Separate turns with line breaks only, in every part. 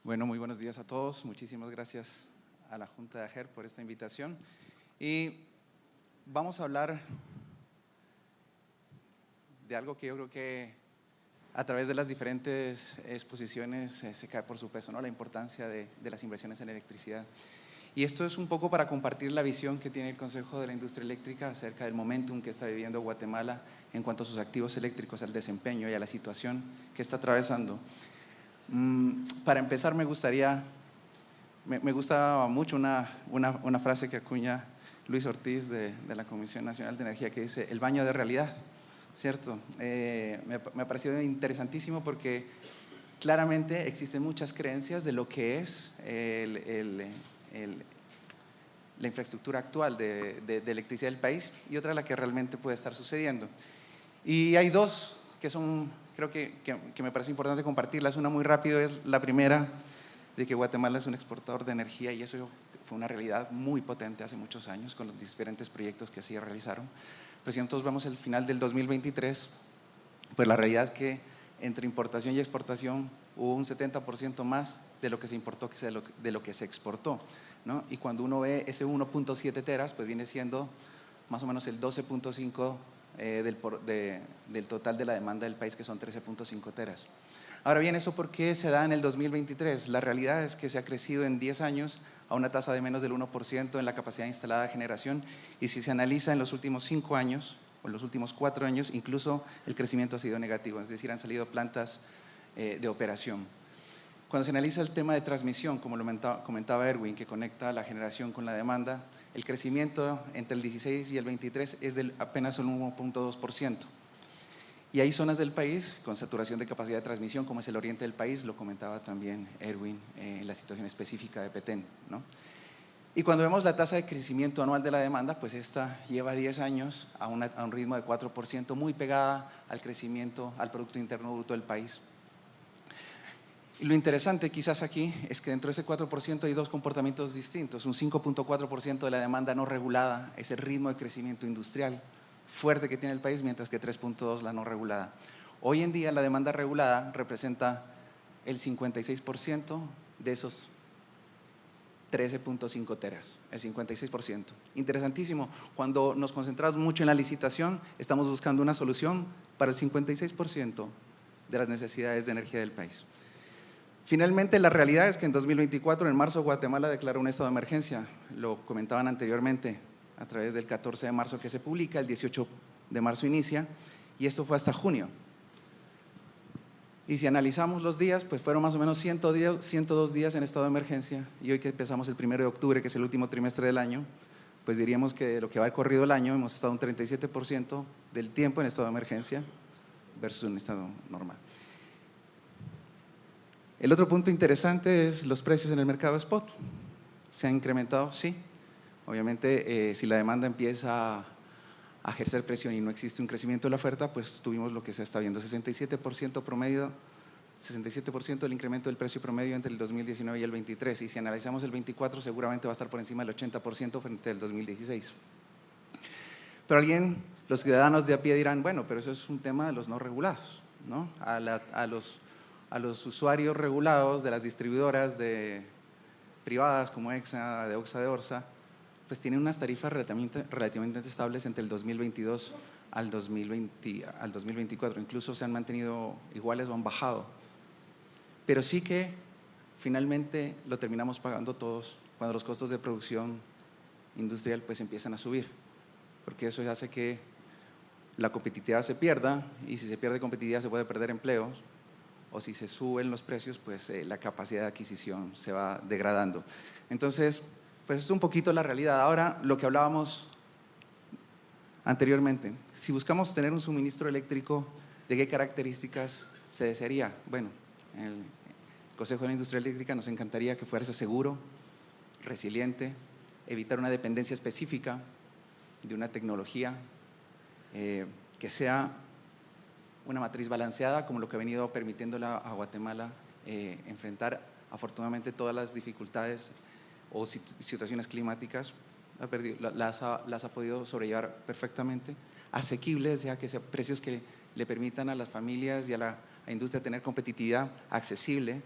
Bueno, muy buenos días a todos. Muchísimas gracias a la Junta de AGER por esta invitación. Y vamos a hablar de algo que yo creo que a través de las diferentes exposiciones se cae por su peso, ¿no? La importancia de las inversiones en electricidad. Y esto es un poco para compartir la visión que tiene el Consejo de la Industria Eléctrica acerca del momentum que está viviendo Guatemala en cuanto a sus activos eléctricos, al desempeño y a la situación que está atravesando. Para empezar, me gusta mucho una frase que acuña Luis Ortiz de la Comisión Nacional de Energía, que dice: el baño de realidad, ¿cierto? Me ha parecido interesantísimo porque claramente existen muchas creencias de lo que es la infraestructura actual de electricidad del país, y otra la que realmente puede estar sucediendo. Y hay dos que son, creo que me parece importante compartirlas. Una muy rápido es la primera, de que Guatemala es un exportador de energía, y eso fue una realidad muy potente hace muchos años con los diferentes proyectos que así realizaron. Pero si nosotros vemos el final del 2023, pues la realidad es que entre importación y exportación hubo un 70% más de lo que se importó que de lo que se exportó, ¿no? Y cuando uno ve ese 1.7 teras, pues viene siendo más o menos el 12.5 del total de la demanda del país, que son 13.5 teras. Ahora bien, ¿eso por qué se da en el 2023? La realidad es que se ha crecido en 10 años a una tasa de menos del 1% en la capacidad instalada de generación, y si se analiza en los últimos 5 años o en los últimos 4 años, incluso el crecimiento ha sido negativo, es decir, han salido plantas de operación. Cuando se analiza el tema de transmisión, como lo comentaba Erwin, que conecta la generación con la demanda, el crecimiento entre el 16 y el 23 es de apenas un 1.2%. Y hay zonas del país con saturación de capacidad de transmisión, como es el oriente del país, lo comentaba también Erwin, en la situación específica de Petén, ¿no? Y cuando vemos la tasa de crecimiento anual de la demanda, pues esta lleva 10 años a un ritmo de 4%, muy pegada al crecimiento, al Producto Interno Bruto del país. Y lo interesante quizás aquí es que dentro de ese 4% hay dos comportamientos distintos. Un 5.4% de la demanda no regulada es el ritmo de crecimiento industrial fuerte que tiene el país, mientras que 3.2% la no regulada. Hoy en día la demanda regulada representa el 56% de esos 13.5 teras, el 56%. Interesantísimo, cuando nos concentramos mucho en la licitación, estamos buscando una solución para el 56% de las necesidades de energía del país. Finalmente, la realidad es que en 2024, en marzo, Guatemala declaró un estado de emergencia. Lo comentaban anteriormente a través del 14 de marzo que se publica, el 18 de marzo inicia, y esto fue hasta junio. Y si analizamos los días, pues fueron más o menos 102 días en estado de emergencia, y hoy que empezamos el 1 de octubre, que es el último trimestre del año, pues diríamos que de lo que va corrido el año hemos estado un 37% del tiempo en estado de emergencia versus un estado normal. El otro punto interesante es los precios en el mercado spot. ¿Se han incrementado? Sí. Obviamente, si la demanda empieza a ejercer presión y no existe un crecimiento de la oferta, pues tuvimos lo que se está viendo, 67% promedio, 67% del incremento del precio promedio entre el 2019 y el 23, y si analizamos el 24 seguramente va a estar por encima del 80% frente al 2016. Pero los ciudadanos de a pie dirán, bueno, pero eso es un tema de los no regulados, ¿no? A los usuarios regulados de las distribuidoras privadas como EXA, de OXA, de ORSA, pues tienen unas tarifas relativamente estables entre el 2022 al 2024, incluso se han mantenido iguales o han bajado. Pero sí que finalmente lo terminamos pagando todos cuando los costos de producción industrial pues empiezan a subir, porque eso hace que la competitividad se pierda, y si se pierde competitividad se puede perder empleos, o si se suben los precios, pues la capacidad de adquisición se va degradando. Entonces, pues es un poquito la realidad. Ahora, lo que hablábamos anteriormente, si buscamos tener un suministro eléctrico, ¿de qué características se desearía? Bueno, en el Consejo de la Industria Eléctrica nos encantaría que fuera seguro, resiliente, evitar una dependencia específica de una tecnología, que sea una matriz balanceada, como lo que ha venido permitiéndole a Guatemala enfrentar afortunadamente todas las dificultades o situaciones climáticas, las ha podido sobrellevar perfectamente, asequibles, ya que sean precios que le permitan a las familias y a la industria tener competitividad accesible,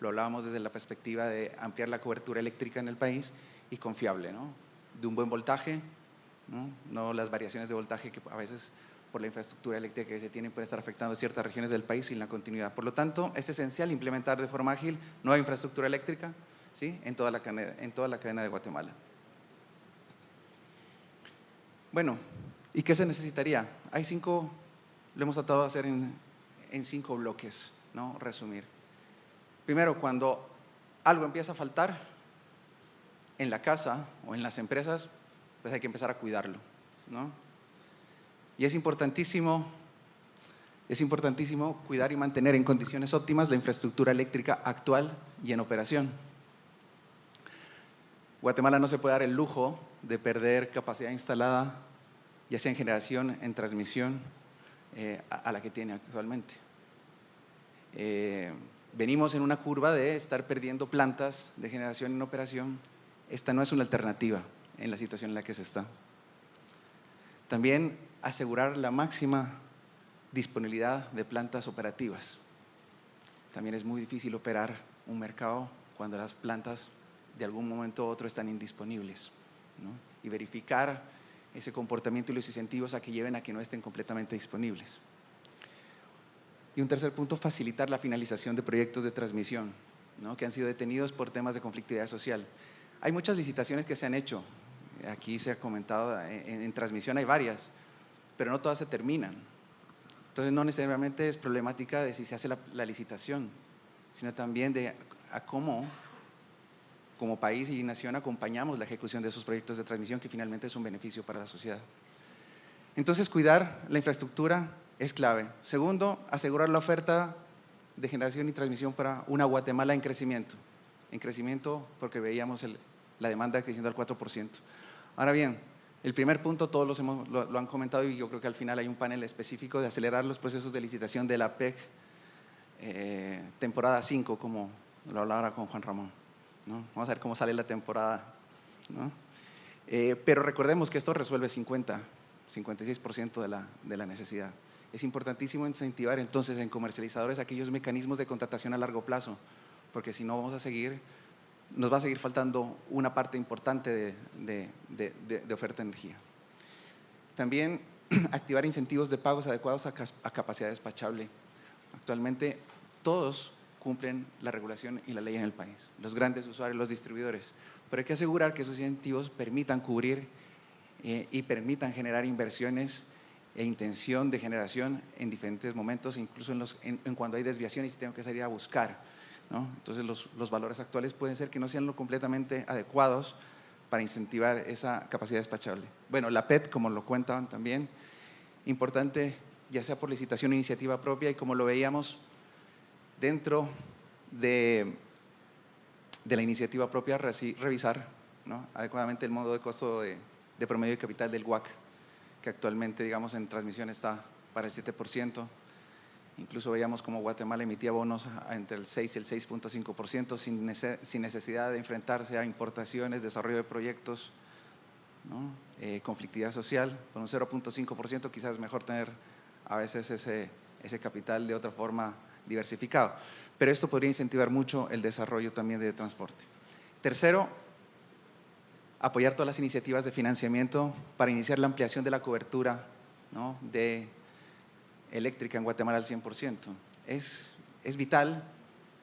lo hablábamos desde la perspectiva de ampliar la cobertura eléctrica en el país y confiable, ¿no? De un buen voltaje, no las variaciones de voltaje que a veces por la infraestructura eléctrica que se tienen pueden estar afectando ciertas regiones del país sin la continuidad. Por lo tanto, es esencial implementar de forma ágil nueva infraestructura eléctrica, ¿sí? en toda la cadena de Guatemala. Bueno, ¿y qué se necesitaría? Hay 5, lo hemos tratado de hacer en 5 bloques, ¿no? Resumir. Primero, cuando algo empieza a faltar en la casa o en las empresas, pues hay que empezar a cuidarlo, ¿no? Y es importantísimo cuidar y mantener en condiciones óptimas la infraestructura eléctrica actual y en operación. Guatemala no se puede dar el lujo de perder capacidad instalada, ya sea en generación, en transmisión, a la que tiene actualmente. Venimos en una curva de estar perdiendo plantas de generación en operación. Esta no es una alternativa en la situación en la que se está. También asegurar la máxima disponibilidad de plantas operativas. También es muy difícil operar un mercado cuando las plantas de algún momento u otro están indisponibles, ¿no? Y verificar ese comportamiento y los incentivos a que lleven a que no estén completamente disponibles. Y un tercer punto, facilitar la finalización de proyectos de transmisión, ¿no? Que han sido detenidos por temas de conflictividad social. Hay muchas licitaciones que se han hecho, aquí se ha comentado, en transmisión hay varias, pero no todas se terminan. Entonces no necesariamente es problemática de si se hace la licitación, sino también de a cómo, como país y nación, acompañamos la ejecución de esos proyectos de transmisión que finalmente es un beneficio para la sociedad. Entonces cuidar la infraestructura es clave. Segundo, asegurar la oferta de generación y transmisión para una Guatemala en crecimiento porque veíamos la demanda creciendo al 4%. Ahora bien, el primer punto todos lo han comentado y yo creo que al final hay un panel específico de acelerar los procesos de licitación de la PEC temporada 5, como lo hablaba ahora con Juan Ramón, ¿no? Vamos a ver cómo sale la temporada, ¿no? Pero recordemos que esto resuelve 56% de la necesidad. Es importantísimo incentivar entonces en comercializadores aquellos mecanismos de contratación a largo plazo, porque si no nos va a seguir faltando una parte importante de oferta de energía. También activar incentivos de pagos adecuados a capacidad despachable. Actualmente todos cumplen la regulación y la ley en el país, los grandes usuarios, los distribuidores, pero hay que asegurar que esos incentivos permitan cubrir y permitan generar inversiones e intención de generación en diferentes momentos, incluso en cuando hay desviaciones y tengo que salir a buscar, ¿no? Entonces los valores actuales pueden ser que no sean lo completamente adecuados para incentivar esa capacidad despachable. Bueno, la PET, como lo cuentan también, importante ya sea por licitación o iniciativa propia, y como lo veíamos dentro de la iniciativa propia, revisar, ¿no? adecuadamente el modo de costo de promedio de capital del WACC, que actualmente, digamos, en transmisión está para el 7%. Incluso veíamos como Guatemala emitía bonos entre el 6 y el 6.5% sin necesidad de enfrentarse a importaciones, desarrollo de proyectos, ¿no? Conflictividad social. Con un 0.5% quizás es mejor tener a veces ese capital de otra forma diversificado. Pero esto podría incentivar mucho el desarrollo también de transporte. Tercero, apoyar todas las iniciativas de financiamiento para iniciar la ampliación de la cobertura, ¿no? de eléctrica en Guatemala al 100%. Es vital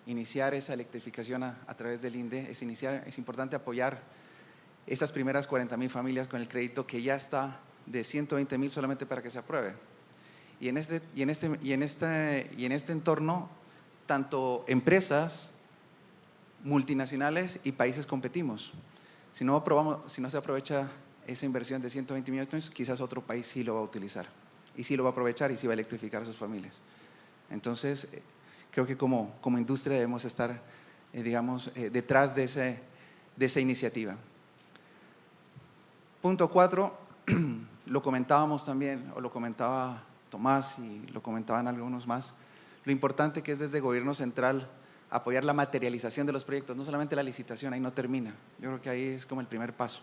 iniciar esa electrificación a través del INDE, es importante apoyar esas primeras 40,000 familias con el crédito que ya está de 120,000 solamente para que se apruebe. Y en este entorno, tanto empresas multinacionales y países competimos. Si no se aprovecha esa inversión de 120 millones, quizás otro país sí lo va a utilizar y sí lo va a aprovechar y sí va a electrificar a sus familias. Entonces, creo que como industria debemos estar, detrás de esa iniciativa. Punto 4, lo comentábamos también, o lo comentaba Tomás y lo comentaban algunos más, lo importante que es desde el gobierno central apoyar la materialización de los proyectos, no solamente la licitación, ahí no termina. Yo creo que ahí es como el primer paso.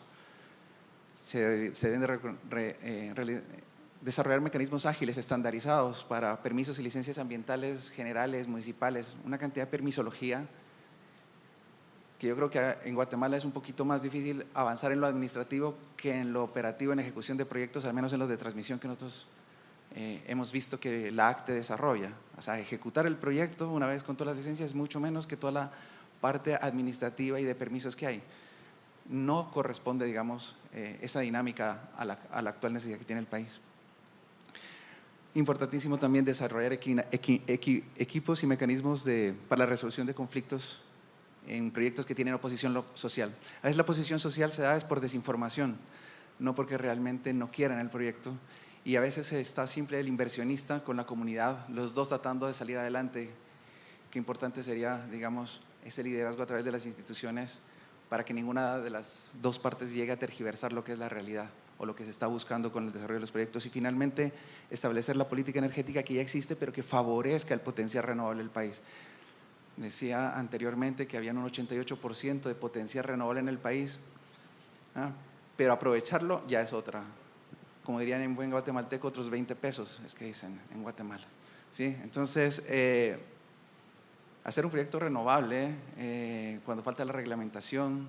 Se deben desarrollar mecanismos ágiles, estandarizados para permisos y licencias ambientales generales, municipales, una cantidad de permisología que yo creo que en Guatemala es un poquito más difícil avanzar en lo administrativo que en lo operativo, en ejecución de proyectos, al menos en los de transmisión que nosotros hemos visto que la ACTE desarrolla. O sea, ejecutar el proyecto una vez con todas las licencias es mucho menos que toda la parte administrativa y de permisos que hay. No corresponde, digamos, esa dinámica a la actual necesidad que tiene el país. Importantísimo también desarrollar equipos y mecanismos para la resolución de conflictos en proyectos que tienen oposición social. A veces la oposición social se da es por desinformación, no porque realmente no quieran el proyecto, y a veces está simple el inversionista con la comunidad, los dos tratando de salir adelante. Qué importante sería, digamos, ese liderazgo a través de las instituciones para que ninguna de las dos partes llegue a tergiversar lo que es la realidad o lo que se está buscando con el desarrollo de los proyectos, y finalmente establecer la política energética que ya existe pero que favorezca el potencial renovable del país. Decía anteriormente que había un 88% de potencial renovable en el país, pero aprovecharlo ya es otra. Como dirían en buen guatemalteco, otros 20 pesos, es que dicen en Guatemala. ¿Sí? Entonces, hacer un proyecto renovable cuando falta la reglamentación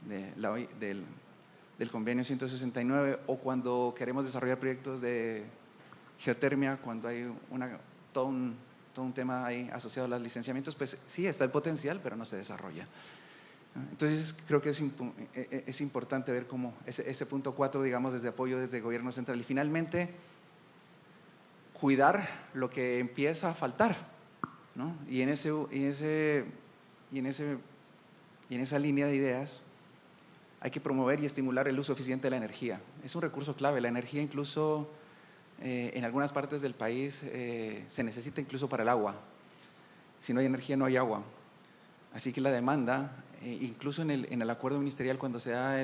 del convenio 169, o cuando queremos desarrollar proyectos de geotermia, cuando hay todo un tema ahí asociado a los licenciamientos, pues sí está el potencial, pero no se desarrolla. Entonces creo que es importante ver cómo ese punto 4, digamos, desde apoyo desde el gobierno central, y finalmente cuidar lo que empieza a faltar, ¿no? Y en esa línea de ideas hay que promover y estimular el uso eficiente de la energía. Es un recurso clave, la energía incluso en algunas partes del país se necesita incluso para el agua. Si no hay energía, no hay agua. Así que la demanda, incluso en el acuerdo ministerial, cuando se da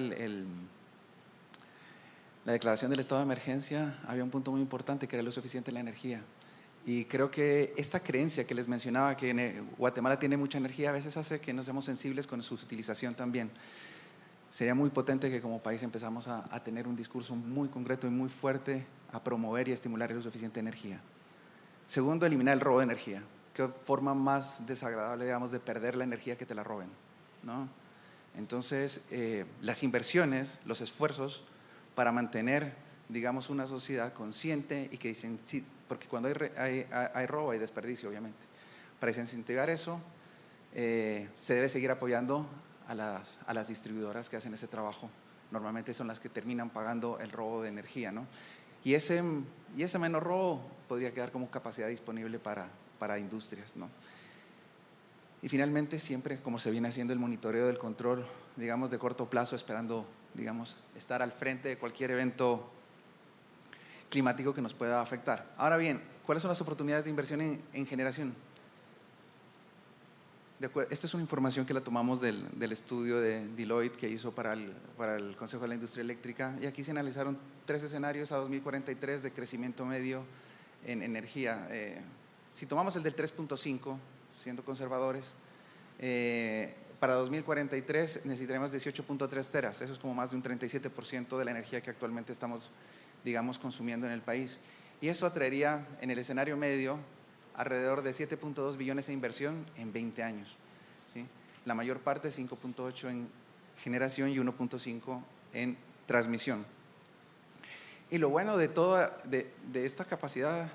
la declaración del estado de emergencia, había un punto muy importante que era el uso eficiente de la energía. Y creo que esta creencia que les mencionaba, que en Guatemala tiene mucha energía, a veces hace que no seamos sensibles con su utilización también. Sería muy potente que como país empezamos a tener un discurso muy concreto y muy fuerte a promover y estimular el uso eficiente de energía. Segundo, eliminar el robo de energía. Qué forma más desagradable, digamos, de perder la energía que te la roben, ¿no? Entonces, las inversiones, los esfuerzos para mantener, digamos, una sociedad consciente y que dicen, sí, porque cuando hay robo hay desperdicio, obviamente. Para incentivar eso, se debe seguir apoyando a las distribuidoras que hacen ese trabajo. Normalmente son las que terminan pagando el robo de energía, ¿no? Y ese menor robo podría quedar como capacidad disponible para industrias, ¿no? Y finalmente, siempre, como se viene haciendo, el monitoreo del control, digamos, de corto plazo, esperando, digamos, estar al frente de cualquier evento climático que nos pueda afectar. Ahora bien, ¿cuáles son las oportunidades de inversión en generación? Esta es una información que la tomamos del estudio de Deloitte que hizo para el Consejo de la Industria Eléctrica, y aquí se analizaron 3 escenarios a 2043 de crecimiento medio en energía. Si tomamos el del 3.5, siendo conservadores, para 2043 necesitaremos 18.3 teras, eso es como más de un 37% de la energía que actualmente estamos, digamos, consumiendo en el país, y eso atraería en el escenario medio alrededor de 7.2 billones de inversión en 20 años, ¿sí? La mayor parte, 5.8 en generación y 1.5 en transmisión. Y lo bueno de esta capacidad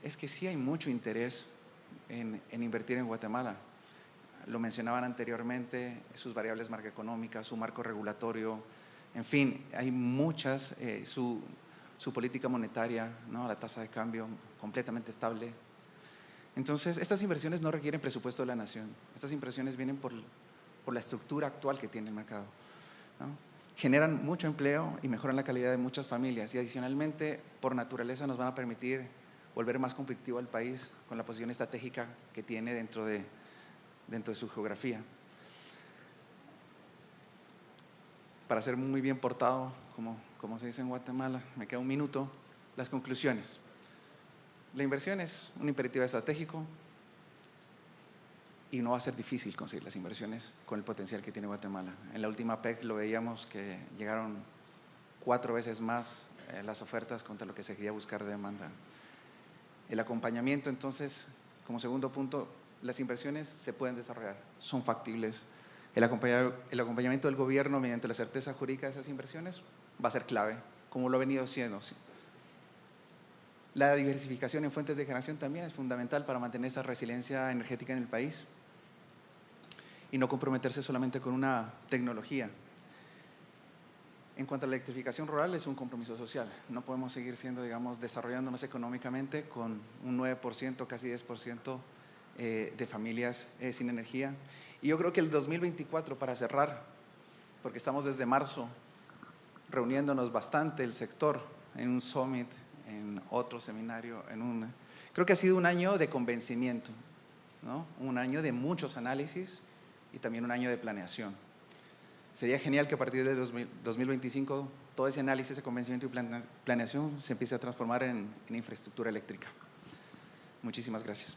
es que sí hay mucho interés en invertir en Guatemala. Lo mencionaban anteriormente, sus variables macroeconómicas, su marco regulatorio, en fin, hay muchas, su política monetaria, ¿no? La tasa de cambio completamente estable. Entonces, estas inversiones no requieren presupuesto de la nación. Estas inversiones vienen por la estructura actual que tiene el mercado, ¿no? Generan mucho empleo y mejoran la calidad de muchas familias, y adicionalmente, por naturaleza, nos van a permitir volver más competitivo al país con la posición estratégica que tiene dentro de su geografía. Para ser muy bien portado, como se dice en Guatemala, me queda un minuto, las conclusiones. La inversión es un imperativo estratégico y no va a ser difícil conseguir las inversiones con el potencial que tiene Guatemala. En la última PEC lo veíamos que llegaron 4 veces más las ofertas contra lo que se quería buscar de demanda. El acompañamiento, entonces, como segundo punto, las inversiones se pueden desarrollar, son factibles. El acompañamiento del gobierno mediante la certeza jurídica de esas inversiones va a ser clave, como lo ha venido siendo. La diversificación en fuentes de generación también es fundamental para mantener esa resiliencia energética en el país y no comprometerse solamente con una tecnología. En cuanto a la electrificación rural, es un compromiso social. No podemos seguir siendo, digamos, desarrollándonos económicamente con un 9%, casi 10% de familias sin energía. Y yo creo que el 2024, para cerrar, porque estamos desde marzo reuniéndonos bastante el sector en un summit, en otro seminario, creo que ha sido un año de convencimiento, ¿no? Un año de muchos análisis y también un año de planeación. Sería genial que a partir de 2025 todo ese análisis, ese convencimiento y planeación se empiece a transformar en infraestructura eléctrica. Muchísimas gracias.